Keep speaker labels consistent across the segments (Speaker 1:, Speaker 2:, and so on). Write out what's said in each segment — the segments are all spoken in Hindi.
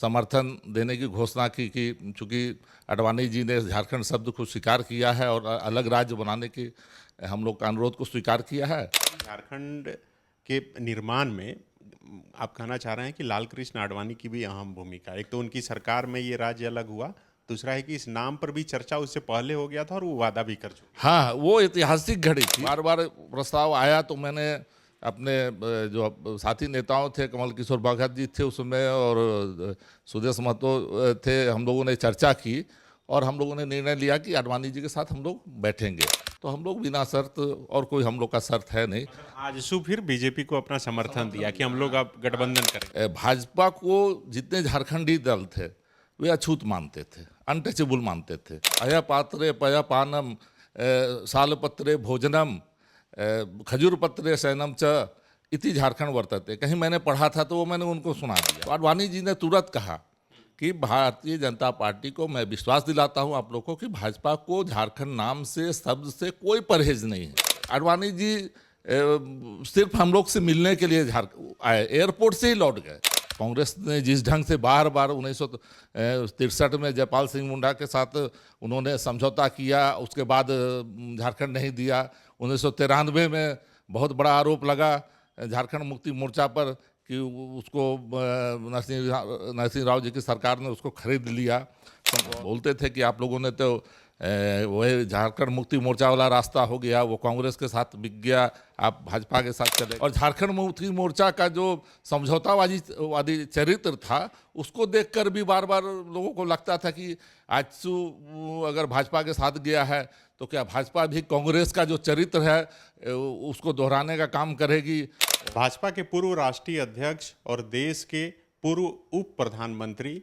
Speaker 1: समर्थन देने की घोषणा की कि चूँकि आडवाणी जी ने झारखंड शब्द को स्वीकार किया है और अलग राज्य बनाने की हम लोग का अनुरोध को स्वीकार किया है।
Speaker 2: झारखंड के निर्माण में आप कहना चाह रहे हैं कि लाल कृष्ण आडवाणी की भी अहम भूमिका है। एक तो उनकी सरकार में ये राज्य अलग हुआ, दूसरा है कि इस नाम पर भी चर्चा उससे पहले हो गया था और वो वादा भी कर चुके।
Speaker 1: हाँ, वो ऐतिहासिक घड़ी थी। बार बार प्रस्ताव आया तो मैंने अपने जो साथी नेताओं थे, कमल किशोर भगत जी थे उसमें और सुदेश महतो थे, हम लोगों ने चर्चा की और हम लोगों ने निर्णय लिया कि आडवाणी जी के साथ हम लोग बैठेंगे। तो हम लोग बिना शर्त, और कोई हम लोग का शर्त है नहीं।
Speaker 2: आजसू फिर बीजेपी को अपना समर्थन दिया कि हम लोग अब गठबंधन करें।
Speaker 1: भाजपा को जितने झारखंडी दल थे वे अछूत मानते थे, अनटचेबल मानते थे। अया पात्रे पया पानम सालपत्रे भोजनम खजूर पत्रे शयनम च इति झारखंड वर्तते। कहीं मैंने पढ़ा था तो वो मैंने उनको सुना दिया। तो आडवाणी जी ने तुरंत कहा कि भारतीय जनता पार्टी को मैं विश्वास दिलाता हूं आप लोगों को कि भाजपा को झारखंड नाम से, शब्द से कोई परहेज नहीं है। आडवाणी जी सिर्फ हम लोग से मिलने के लिए आए, एयरपोर्ट से ही लौट गए। कांग्रेस ने जिस ढंग से बार बार 1963 में जयपाल सिंह मुंडा के साथ उन्होंने समझौता किया, उसके बाद झारखंड नहीं दिया। 1993 में बहुत बड़ा आरोप लगा झारखंड मुक्ति मोर्चा पर कि उसको नरसिंह राव जी की सरकार ने उसको खरीद लिया। तो बोलते थे कि आप लोगों ने तो वही झारखंड मुक्ति मोर्चा वाला रास्ता हो गया, वो कांग्रेस के साथ बिक गया, आप भाजपा के साथ चले। और झारखंड मुक्ति मोर्चा का जो समझौतावादी चरित्र था उसको देखकर भी बार बार लोगों को लगता था कि आजसू अगर भाजपा के साथ गया है तो क्या भाजपा भी कांग्रेस का जो चरित्र है उसको दोहराने का काम करेगी।
Speaker 2: भाजपा के पूर्व राष्ट्रीय अध्यक्ष और देश के पूर्व उप प्रधानमंत्री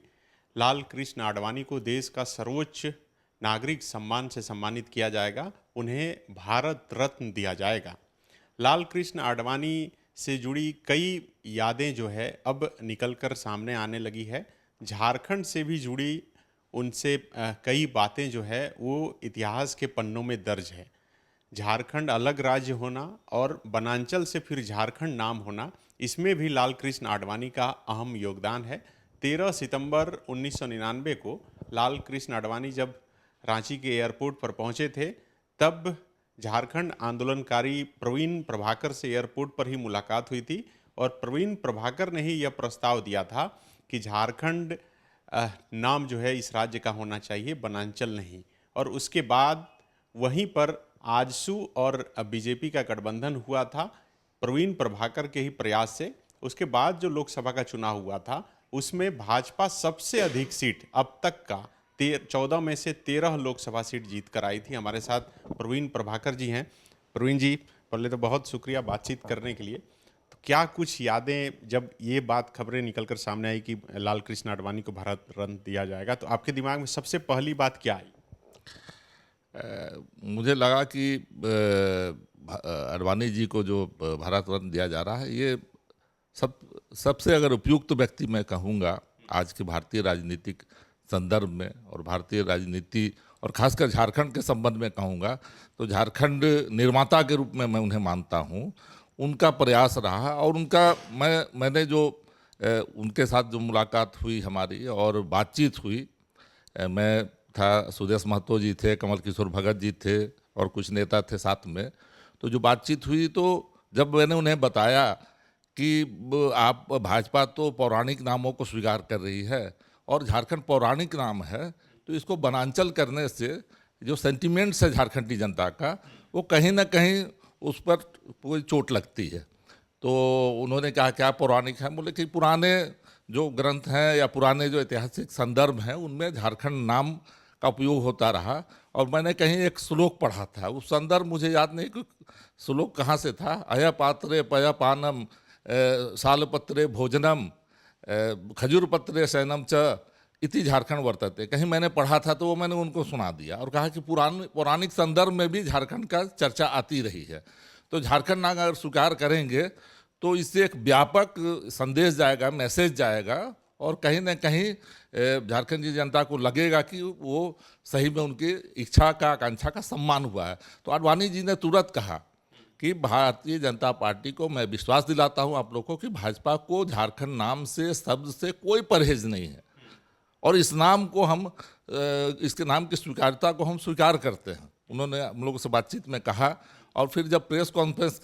Speaker 2: लाल कृष्ण आडवाणी को देश का सर्वोच्च नागरिक सम्मान से सम्मानित किया जाएगा। उन्हें भारत रत्न दिया जाएगा। लाल कृष्ण आडवाणी से जुड़ी कई यादें जो है अब निकलकर सामने आने लगी है। झारखंड से भी जुड़ी उनसे कई बातें जो है वो इतिहास के पन्नों में दर्ज है। झारखंड अलग राज्य होना और बनांचल से फिर झारखंड नाम होना, इसमें भी लाल कृष्ण आडवाणी का अहम योगदान है। 13 सितंबर 1999 को लाल कृष्ण आडवाणी जब रांची के एयरपोर्ट पर पहुंचे थे तब झारखंड आंदोलनकारी प्रवीण प्रभाकर से एयरपोर्ट पर ही मुलाकात हुई थी और प्रवीण प्रभाकर ने ही यह प्रस्ताव दिया था कि झारखंड नाम जो है इस राज्य का होना चाहिए, बनांचल नहीं। और उसके बाद वहीं पर आजसू और बीजेपी का गठबंधन हुआ था प्रवीण प्रभाकर के ही प्रयास से। उसके बाद जो लोकसभा का चुनाव हुआ था उसमें भाजपा सबसे अधिक सीट अब तक का 14 में से 13 लोकसभा सीट जीत कर आई थी। हमारे साथ प्रवीण प्रभाकर जी हैं। प्रवीण जी, पहले तो बहुत शुक्रिया बातचीत करने के लिए। तो क्या कुछ यादें, जब ये बात खबरें निकलकर सामने आई कि लाल कृष्ण आडवाणी को भारत रत्न दिया जाएगा, तो आपके दिमाग में सबसे पहली बात क्या आई?
Speaker 1: मुझे लगा कि आडवाणी जी को जो भारत रत्न दिया जा रहा है ये सबसे अगर उपयुक्त व्यक्ति मैं कहूँगा आज के भारतीय राजनीतिक संदर्भ में और भारतीय राजनीति और खासकर झारखंड के संबंध में कहूँगा तो झारखंड निर्माता के रूप में मैं उन्हें मानता हूँ। उनका प्रयास रहा और मैंने जो उनके साथ जो मुलाकात हुई हमारी और बातचीत हुई, मैं था, सुदेश महतो जी थे, कमल किशोर भगत जी थे और कुछ नेता थे साथ में। तो जो बातचीत हुई तो जब मैंने उन्हें बताया कि आप भाजपा तो पौराणिक नामों को स्वीकार कर रही है और झारखंड पौराणिक नाम है, तो इसको बनांचल करने से जो सेंटिमेंट्स है झारखंडी जनता का वो कहीं ना कहीं उस पर कोई चोट लगती है। तो उन्होंने कहा क्या पौराणिक है? बोले कि पुराने जो ग्रंथ हैं या पुराने जो ऐतिहासिक संदर्भ हैं उनमें झारखंड नाम का उपयोग होता रहा। और मैंने कहीं एक श्लोक पढ़ा था, उस संदर्भ मुझे याद नहीं कि श्लोक कहाँ से था। अया पात्रे पया पानम सालपत्रे भोजनम खजूर पत्रे शयनम च इति झारखंड वर्तते। कहीं मैंने पढ़ा था तो वो मैंने उनको सुना दिया और कहा कि पौराणिक संदर्भ में भी झारखंड का चर्चा आती रही है। तो झारखंड नाम अगर स्वीकार करेंगे तो इससे एक व्यापक संदेश जाएगा, मैसेज जाएगा और कहीं ना कहीं झारखंड की जनता को लगेगा कि वो सही में उनकी इच्छा का, आकांक्षा का सम्मान हुआ है। तो आडवाणी जी ने तुरंत कहा कि भारतीय जनता पार्टी को मैं विश्वास दिलाता हूं आप लोगों को कि भाजपा को झारखंड नाम से, शब्द से कोई परहेज नहीं है। और इस नाम को हम इसके नाम की स्वीकार्यता को हम स्वीकार करते हैं। उन्होंने हम लोगों से बातचीत में कहा, और फिर जब प्रेस कॉन्फ्रेंस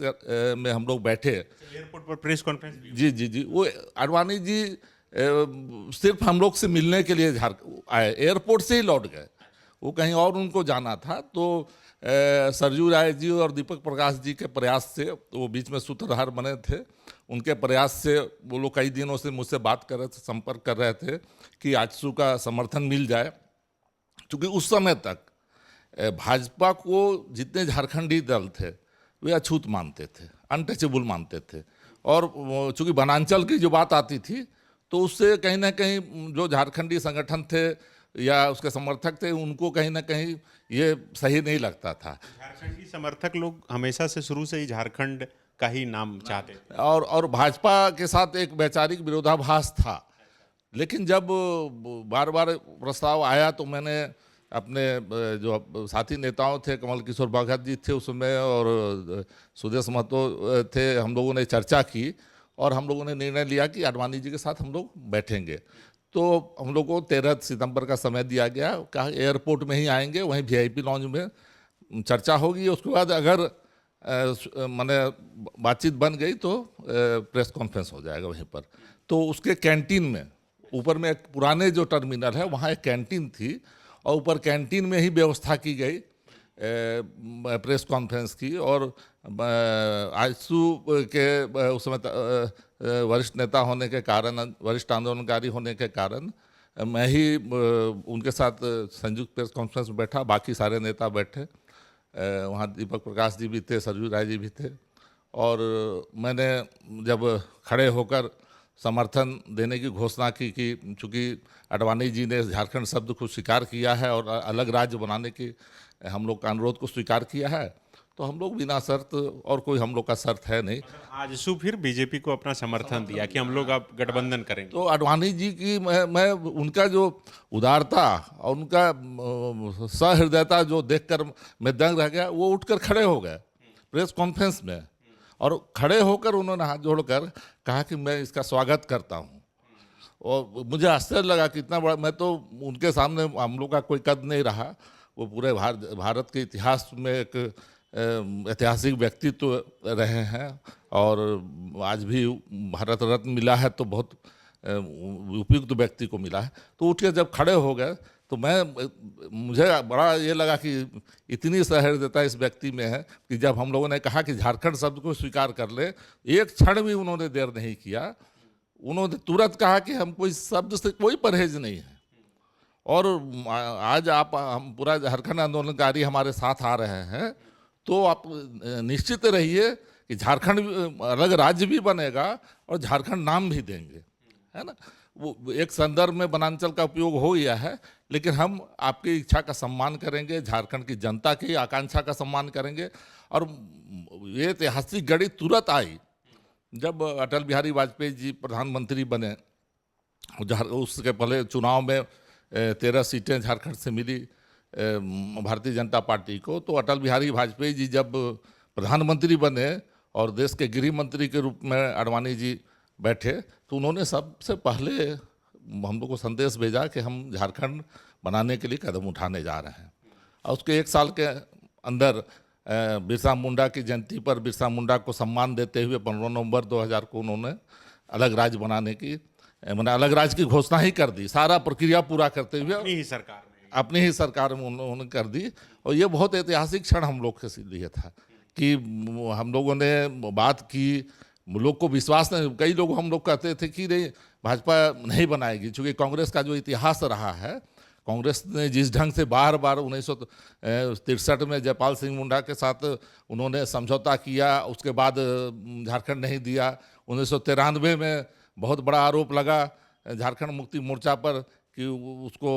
Speaker 1: में हम लोग बैठे,
Speaker 2: एयरपोर्ट पर प्रेस कॉन्फ्रेंस भी
Speaker 1: जी जी जी, वो आडवाणी जी सिर्फ हम लोग से मिलने के लिए आए, एयरपोर्ट से ही लौट गए, वो कहीं और उनको जाना था। तो सरजू राय जी और दीपक प्रकाश जी के प्रयास से, वो बीच में सूत्रधार बने थे, उनके प्रयास से वो लोग कई दिनों से मुझसे बात कर रहे थे, संपर्क कर रहे थे कि आजसू का समर्थन मिल जाए। क्योंकि उस समय तक भाजपा को जितने झारखंडी दल थे वे अछूत मानते थे, अनटचेबल मानते थे, और चूंकि वनांचल की जो बात आती थी तो उससे कहीं ना कहीं जो झारखंडी संगठन थे या उसके समर्थक थे, उनको कहीं ना कहीं ये सही नहीं लगता था।
Speaker 2: झारखंडी समर्थक लोग हमेशा से शुरू से ही झारखंड का ही नाम चाहते थे,
Speaker 1: और भाजपा के साथ एक वैचारिक विरोधाभास था। लेकिन जब बार बार प्रस्ताव आया तो मैंने अपने जो साथी नेताओं थे, कमल किशोर भगत जी थे उसमें, और सुदेश महतो थे, हम लोगों ने चर्चा की और हम लोगों ने निर्णय लिया कि आडवाणी जी के साथ हम लोग बैठेंगे। तो हम लोग को 13 सितंबर का समय दिया गया, कहा एयरपोर्ट में ही आएंगे, वहीं वीआईपी लॉन्ज में चर्चा होगी। उसके बाद अगर माने बातचीत बन गई तो प्रेस कॉन्फ्रेंस हो जाएगा वहीं पर। तो उसके कैंटीन में, ऊपर में एक पुराने जो टर्मिनल है वहाँ एक कैंटीन थी, और ऊपर कैंटीन में ही व्यवस्था की गई प्रेस कॉन्फ्रेंस की। और आजसू के उस समय वरिष्ठ नेता होने के कारण, वरिष्ठ आंदोलनकारी होने के कारण मैं ही उनके साथ संयुक्त प्रेस कॉन्फ्रेंस में बैठा, बाकी सारे नेता बैठे, वहाँ दीपक प्रकाश जी भी थे, सरजू राय जी भी थे। और मैंने जब खड़े होकर समर्थन देने की घोषणा की कि चूँकि आडवाणी जी ने झारखंड शब्द को स्वीकार किया है और अलग राज्य बनाने की हम लोग का अनुरोध को स्वीकार किया है, तो हम लोग बिना शर्त, और कोई हम लोग का शर्त है नहीं,
Speaker 2: आजसू फिर बीजेपी को अपना समर्थन दिया कि हम लोग अब गठबंधन करेंगे।
Speaker 1: तो आडवाणी जी की मैं उनका जो उदारता और उनका सहृदयता जो देखकर मैं दंग रह गया। वो उठकर खड़े हो गए प्रेस कॉन्फ्रेंस में, और खड़े होकर उन्होंने हाथ जोड़कर कहा कि मैं इसका स्वागत करता हूँ। और मुझे आश्चर्य लगा कि इतना बड़ा, मैं तो उनके सामने हम लोग का कोई कद नहीं रहा। वो पूरे भारत के इतिहास में एक ऐतिहासिक व्यक्तित्व रहे हैं, और आज भी भारत रत्न मिला है तो बहुत उपयुक्त व्यक्ति को मिला है। तो उठ के जब खड़े हो गए तो मुझे बड़ा ये लगा कि इतनी सहृदयता इस व्यक्ति में है कि जब हम लोगों ने कहा कि झारखंड शब्द को स्वीकार कर ले, एक क्षण भी उन्होंने देर नहीं किया। उन्होंने तुरंत कहा कि हमको इस शब्द से कोई परहेज नहीं है, और आज हम पूरा झारखंड आंदोलनकारी हमारे साथ आ रहे हैं, तो आप निश्चित रहिए कि झारखंड अलग राज्य भी बनेगा और झारखंड नाम भी देंगे, है ना। वो एक संदर्भ में वनांचल का उपयोग हो गया है, लेकिन हम आपकी इच्छा का सम्मान करेंगे, झारखंड की जनता की आकांक्षा का सम्मान करेंगे। और ये ऐतिहासिक घड़ी तुरंत आई जब अटल बिहारी वाजपेयी जी प्रधानमंत्री बने। उसके पहले चुनाव में 13 सीटें झारखंड से मिली भारतीय जनता पार्टी को। तो अटल बिहारी वाजपेयी जी जब प्रधानमंत्री बने और देश के गृह मंत्री के रूप में आडवाणी जी बैठे, तो उन्होंने सबसे पहले हम लोग को संदेश भेजा कि हम झारखंड बनाने के लिए कदम उठाने जा रहे हैं। और उसके 1 साल के अंदर बिरसा मुंडा की जयंती पर बिरसा मुंडा को सम्मान देते हुए 15 नवंबर 2000 को उन्होंने अलग राज्य बनाने की, मैंने अलग राज्य की घोषणा ही कर दी, सारा प्रक्रिया पूरा करते हुए अपनी ही सरकार में उन्होंने कर दी। और ये बहुत ऐतिहासिक क्षण हम लोग के लिए था कि हम लोगों ने बात की, लोग को विश्वास नहीं। कई लोग हम लोग कहते थे कि नहीं भाजपा नहीं बनाएगी, चूँकि कांग्रेस का जो इतिहास रहा है, कांग्रेस ने जिस ढंग से बार बार 1963 में जयपाल सिंह मुंडा के साथ उन्होंने समझौता किया, उसके बाद झारखंड नहीं दिया। 1993 में बहुत बड़ा आरोप लगा झारखंड मुक्ति मोर्चा पर कि उसको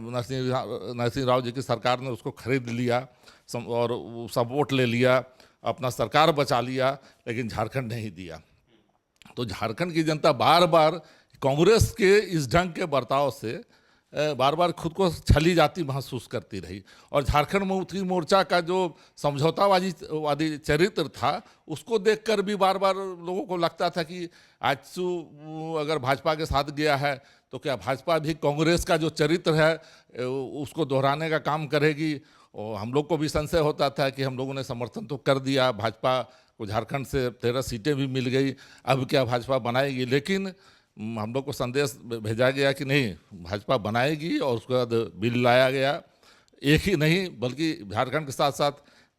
Speaker 1: नरसिंह राव जी की सरकार ने उसको खरीद लिया और सब वोट ले लिया, अपना सरकार बचा लिया, लेकिन झारखंड नहीं दिया। तो झारखंड की जनता बार बार कांग्रेस के इस ढंग के बर्ताव से बार बार खुद को छली जाती महसूस करती रही। और झारखंड मुक्ति मोर्चा का जो समझौतावादी चरित्र था, उसको देखकर भी बार बार लोगों को लगता था कि आजसू अगर भाजपा के साथ गया है तो क्या भाजपा भी कांग्रेस का जो चरित्र है उसको दोहराने का काम करेगी? और हम लोग को भी संशय होता था कि हम लोगों ने समर्थन तो कर दिया, भाजपा को झारखंड से 13 सीटें भी मिल गई, अब क्या भाजपा बनाएगी? लेकिन हम लोग को संदेश भेजा गया कि नहीं, भाजपा बनाएगी। और उसके बाद बिल लाया गया, एक ही नहीं बल्कि झारखंड के साथ साथ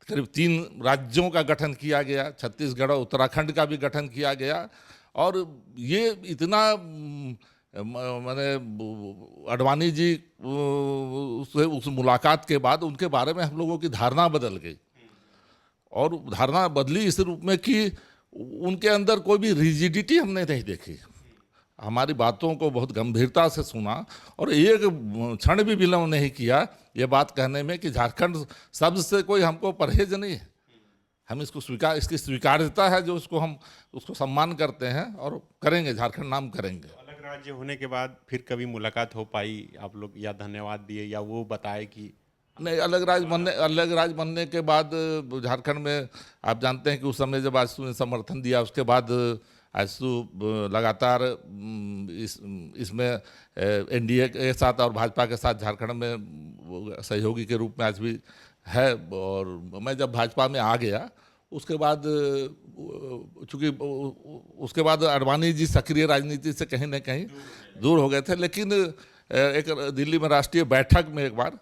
Speaker 1: करीब 3 राज्यों का गठन किया गया, छत्तीसगढ़ और उत्तराखंड का भी गठन किया गया। और ये इतना मैंने आडवाणी जी से उस मुलाकात के बाद उनके बारे में हम लोगों की धारणा बदल गई। और धारणा बदली इस रूप में कि उनके अंदर कोई भी रिजिडिटी हमने नहीं देखी, हमारी बातों को बहुत गंभीरता से सुना और एक क्षण भी विलंब नहीं किया ये बात कहने में कि झारखंड शब्द से कोई हमको परहेज नहीं है। हम इसको इसकी स्वीकार्यता है जो उसको सम्मान करते हैं और करेंगे, झारखंड नाम करेंगे।
Speaker 2: अलग राज्य होने के बाद फिर कभी मुलाकात हो पाई, आप लोग या धन्यवाद दिए या वो बताए कि
Speaker 1: नहीं? अलग राज्य बनने के बाद झारखंड में आप जानते हैं कि उस समय जब आजसू ने समर्थन दिया, उसके बाद आजसू लगातार इसमें एनडीए के साथ और भाजपा के साथ झारखंड में सहयोगी के रूप में आज भी है। और मैं जब भाजपा में आ गया उसके बाद, चूँकि उसके बाद आडवाणी जी सक्रिय राजनीति से कहीं ना कहीं दूर हो गए थे, लेकिन एक दिल्ली में राष्ट्रीय बैठक में एक बार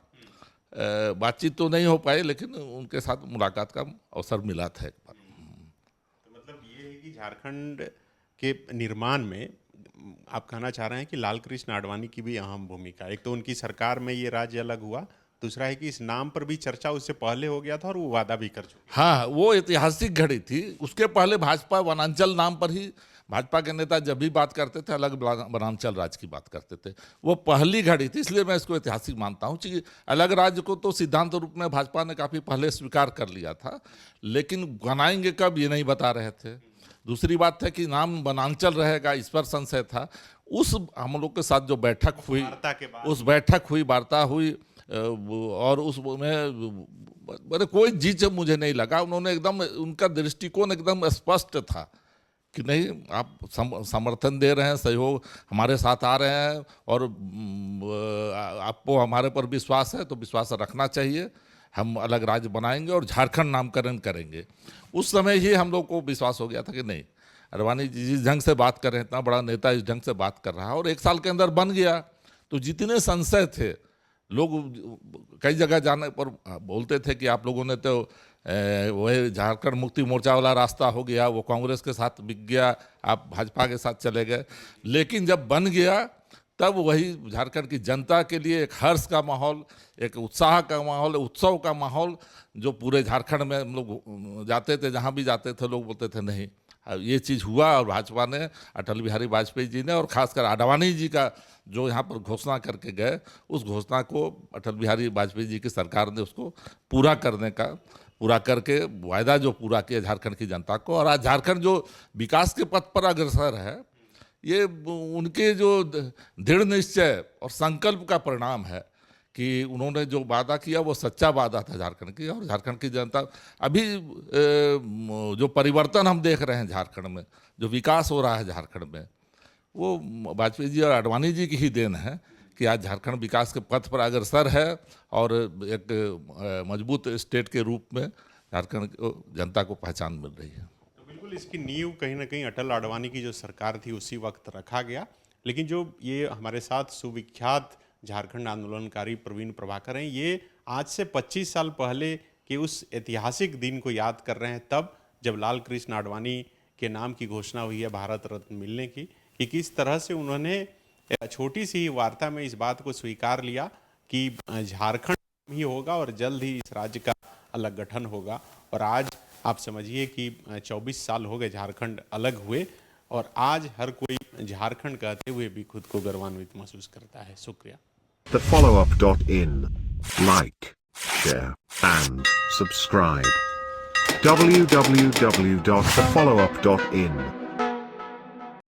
Speaker 1: बातचीत तो नहीं हो पाई, लेकिन उनके साथ मुलाकात का अवसर मिला था एक बार।
Speaker 2: तो मतलब ये है कि झारखंड के निर्माण में आप कहना चाह रहे हैं कि लाल कृष्ण आडवाणी की भी अहम भूमिका। एक तो उनकी सरकार में ये राज्य अलग हुआ, दूसरा है कि इस नाम पर भी चर्चा उससे पहले हो गया था और वो वादा भी कर चुके।
Speaker 1: हाँ, वो ऐतिहासिक घड़ी थी। उसके पहले भाजपा वनांचल नाम पर ही भाजपा के नेता जब भी बात करते थे अलग वनांचल राज्य की बात करते थे, वो पहली घड़ी थी, इसलिए मैं इसको ऐतिहासिक मानता हूँ कि अलग राज्य को तो सिद्धांत रूप में भाजपा ने काफ़ी पहले स्वीकार कर लिया था, लेकिन बनाएंगे कब ये नहीं बता रहे थे। दूसरी बात है कि नाम वनांचल रहेगा, इस पर संशय था। उस हम लोग के साथ जो बैठक हुई, उस बैठक हुई, वार्ता हुई, और उसमें मेरे कोई जीत मुझे नहीं लगा। उन्होंने एकदम, उनका दृष्टिकोण एकदम स्पष्ट था कि नहीं, आप समर्थन दे रहे हैं, सहयोग हमारे साथ आ रहे हैं और आपको हमारे पर विश्वास है तो विश्वास रखना चाहिए, हम अलग राज्य बनाएंगे और झारखंड नामकरण करेंगे। उस समय ही हम लोग को विश्वास हो गया था कि नहीं, आडवाणी जी जिस ढंग से बात कर रहे हैं, इतना बड़ा नेता इस ढंग से बात कर रहा है और 1 साल के अंदर बन गया। तो जितने संशय थे, लोग कई जगह जाने पर बोलते थे कि आप लोगों ने तो वही झारखंड मुक्ति मोर्चा वाला रास्ता हो गया, वो कांग्रेस के साथ बिक गया, आप भाजपा के साथ चले गए। लेकिन जब बन गया तब वही झारखंड की जनता के लिए एक हर्ष का माहौल, एक उत्साह का माहौल, उत्सव का माहौल, जो पूरे झारखंड में हम लोग जाते थे, जहाँ भी जाते थे लोग बोलते थे नहीं, ये चीज़ हुआ। और भाजपा ने, अटल बिहारी वाजपेयी जी ने और खासकर आडवाणी जी का जो यहाँ पर घोषणा करके गए, उस घोषणा को अटल बिहारी वाजपेयी जी की सरकार ने उसको पूरा करके वायदा जो पूरा किया झारखंड की जनता को। और आज झारखंड जो विकास के पथ पर अग्रसर है, ये उनके जो दृढ़ निश्चय और संकल्प का परिणाम है कि उन्होंने जो वादा किया वो सच्चा वादा था झारखंड की। और झारखंड की जनता अभी जो परिवर्तन हम देख रहे हैं झारखंड में, जो विकास हो रहा है झारखंड में, वो वाजपेयी जी और आडवाणी जी की ही देन है कि आज झारखंड विकास के पथ पर अग्रसर है और एक मजबूत स्टेट के रूप में झारखंड जनता को पहचान मिल रही है।
Speaker 2: तो बिल्कुल इसकी नींव कहीं ना कहीं अटल आडवाणी की जो सरकार थी उसी वक्त रखा गया। लेकिन जो ये हमारे साथ सुविख्यात झारखंड आंदोलनकारी प्रवीण प्रभाकर हैं, ये आज से 25 साल पहले के उस ऐतिहासिक दिन को याद कर रहे हैं, तब जब लाल कृष्ण आडवाणी के नाम की घोषणा हुई है भारत रत्न मिलने की, कि किस तरह से उन्होंने छोटी सी वार्ता में इस बात को स्वीकार लिया कि झारखंड ही होगा और जल्द ही इस राज्य का अलग गठन होगा। और आज आप समझिए कि 24 साल हो गए झारखंड अलग हुए और आज हर कोई झारखंड कहते हुए भी खुद को गौरवान्वित महसूस करता है। शुक्रिया।
Speaker 3: TheFollowUp.in, like, share and subscribe. www.thefollowup.in